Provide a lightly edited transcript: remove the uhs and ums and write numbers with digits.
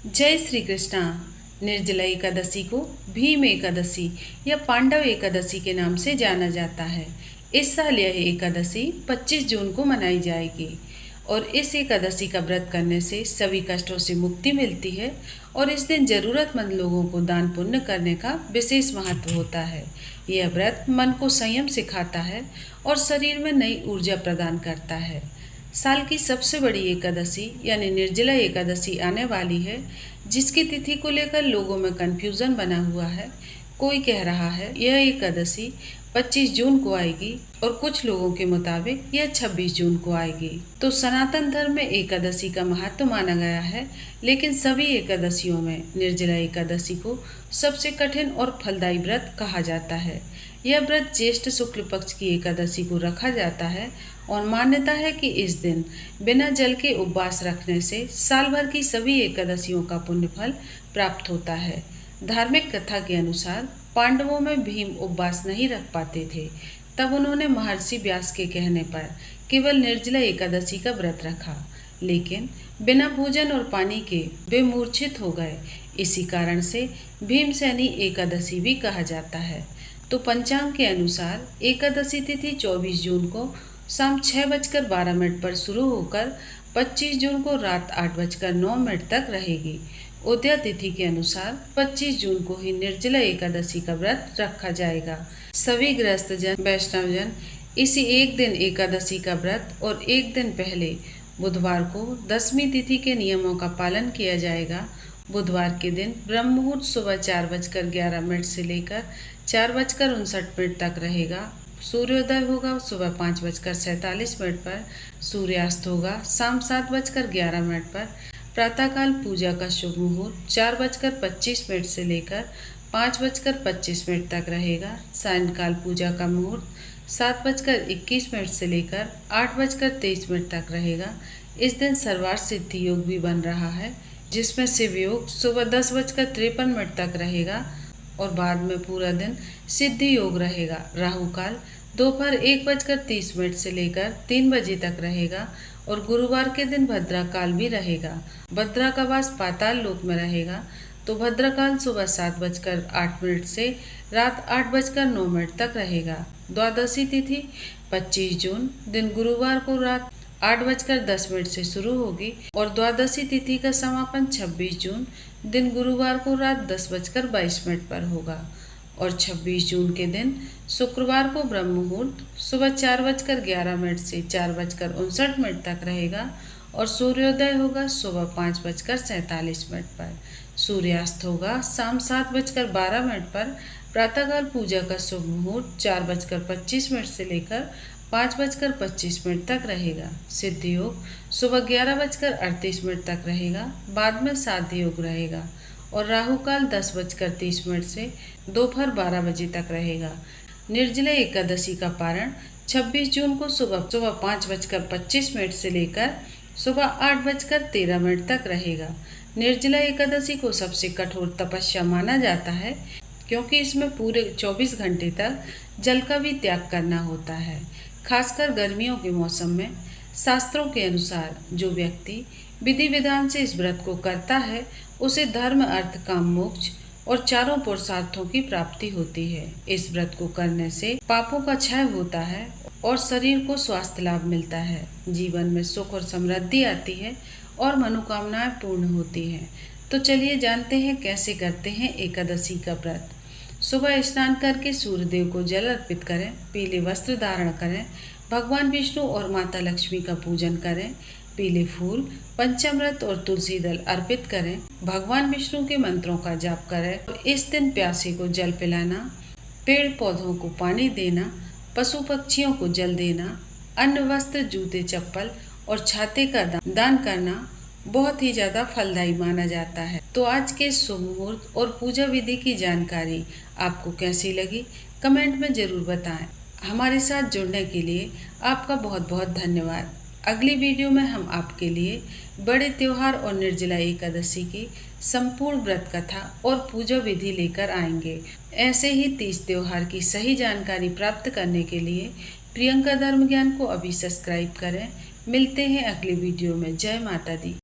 जय श्री कृष्णा। निर्जला एकादशी को भीम एकादशी या पांडव एकादशी के नाम से जाना जाता है। इस साल यह एकादशी 25 जून को मनाई जाएगी और इस एकादशी का व्रत करने से सभी कष्टों से मुक्ति मिलती है और इस दिन जरूरतमंद लोगों को दान पुण्य करने का विशेष महत्व होता है। यह व्रत मन को संयम सिखाता है और शरीर में नई ऊर्जा प्रदान करता है। साल की सबसे बड़ी एकादशी यानी निर्जला एकादशी आने वाली है, जिसकी तिथि को लेकर लोगों में कन्फ्यूज़न बना हुआ है। कोई कह रहा है यह एकादशी 25 जून को आएगी और कुछ लोगों के मुताबिक यह 26 जून को आएगी। तो सनातन धर्म में एकादशी का महत्व माना गया है, लेकिन सभी एकादशियों में निर्जला एकादशी को सबसे कठिन और फलदायी व्रत कहा जाता है। यह व्रत ज्येष्ठ शुक्ल पक्ष की एकादशी को रखा जाता है और मान्यता है कि इस दिन बिना जल के उपवास रखने से साल भर की सभी एकादशियों का पुण्य फल प्राप्त होता है। धार्मिक कथा के अनुसार पांडवों में भीम उपवास नहीं रख पाते थे, तब उन्होंने महर्षि व्यास के कहने पर केवल निर्जला एकादशी का व्रत रखा, लेकिन बिना भोजन और पानी के वे मूर्छित हो गए। इसी कारण से भीमसेनी एकादशी भी कहा जाता है। तो पंचांग के अनुसार एकादशी तिथि 24 जून को शाम 6:12 पर शुरू होकर 25 जून को रात 8:09 तक रहेगी। उदया तिथि के अनुसार 25 जून को ही निर्जला एकादशी का व्रत रखा जाएगा। सभी गृहस्थ जन वैष्णवजन इसी एक दिन एकादशी का व्रत और एक दिन पहले बुधवार को दसवीं तिथि के नियमों का पालन किया जाएगा। बुधवार के दिन ब्रह्म मुहूर्त सुबह 4:11 से लेकर 4:59 तक रहेगा। सूर्योदय होगा सुबह 5:47 पर, सूर्यास्त होगा शाम 7:11 पर। प्रातःकाल पूजा का शुभ मुहूर्त 4:25 से लेकर 5:25 तक रहेगा। सायंकाल पूजा का मुहूर्त 7:21 से लेकर 8:23 तक रहेगा। इस दिन सर्वार्थ सिद्धि योग भी बन रहा है, जिसमें शिव योग सुबह 10:53 तक रहेगा और बाद में पूरा दिन सिद्धि योग रहेगा। राहु काल दोपहर 1:30 से लेकर 3 बजे तक रहेगा और गुरुवार के दिन भद्रा काल भी रहेगा। भद्रा का वास पाताल लोक में रहेगा। तो भद्रा काल सुबह 7:08 से रात 8:09 तक रहेगा। द्वादशी तिथि 25 जून दिन गुरुवार को रात 8:10 से शुरू होगी और द्वादशी तिथि का समापन 26 जून दिन गुरुवार को रात 10:22 पर होगा। और 26 जून के दिन शुक्रवार को ब्रह्म मुहूर्त सुबह 4:11 से 4:59 तक रहेगा और सूर्योदय होगा सुबह 5:47 पर। सूर्यास्त होगा शाम 7:12 पर। प्रातःकाल पूजा का शुभ मुहूर्त 4:25 से लेकर 5:25 तक रहेगा। सिद्धि योग सुबह 11:38 तक रहेगा, बाद में साध्य योग रहेगा और राहु काल 10:30 से दोपहर 12 बजे तक रहेगा। निर्जला एकादशी का पारण 26 जून को सुबह 5:25 से लेकर सुबह 8:13 तक रहेगा। निर्जला एकादशी को सबसे कठोर तपस्या माना जाता है, क्योंकि इसमें पूरे 24 घंटे तक जल का भी त्याग करना होता है। खासकर गर्मियों के मौसम में शास्त्रों के अनुसार जो व्यक्ति विधि विधान से इस व्रत को करता है, उसे धर्म अर्थ काम मोक्ष और चारों पुरुषार्थों की प्राप्ति होती है। इस व्रत को करने से पापों का क्षय होता है और शरीर को स्वास्थ्य लाभ मिलता है। जीवन में सुख और समृद्धि आती है और मनोकामनाएं पूर्ण होती हैं। तो चलिए जानते हैं कैसे करते हैं एकादशी का व्रत। सुबह स्नान करके सूर्यदेव को जल अर्पित करें, पीले वस्त्र धारण करें, भगवान विष्णु और माता लक्ष्मी का पूजन करें, पीले फूल, पंचामृत और तुलसी दल अर्पित करें, भगवान विष्णु के मंत्रों का जाप करें और इस दिन प्यासे को जल पिलाना, पेड़ पौधों को पानी देना, पशु पक्षियों को जल देना, अन्न वस्त्र जूते चप्पल और छाते का दान करना बहुत ही ज़्यादा फलदायी माना जाता है। तो आज के शुभ मुहूर्त और पूजा विधि की जानकारी आपको कैसी लगी, कमेंट में ज़रूर बताएं। हमारे साथ जुड़ने के लिए आपका बहुत बहुत धन्यवाद। अगली वीडियो में हम आपके लिए बड़े त्योहार और निर्जला एकादशी की संपूर्ण व्रत कथा और पूजा विधि लेकर आएंगे। ऐसे ही 30 त्योहार की सही जानकारी प्राप्त करने के लिए प्रियंका धर्म ज्ञान को अभी सब्सक्राइब करें। मिलते हैं अगली वीडियो में। जय माता दी।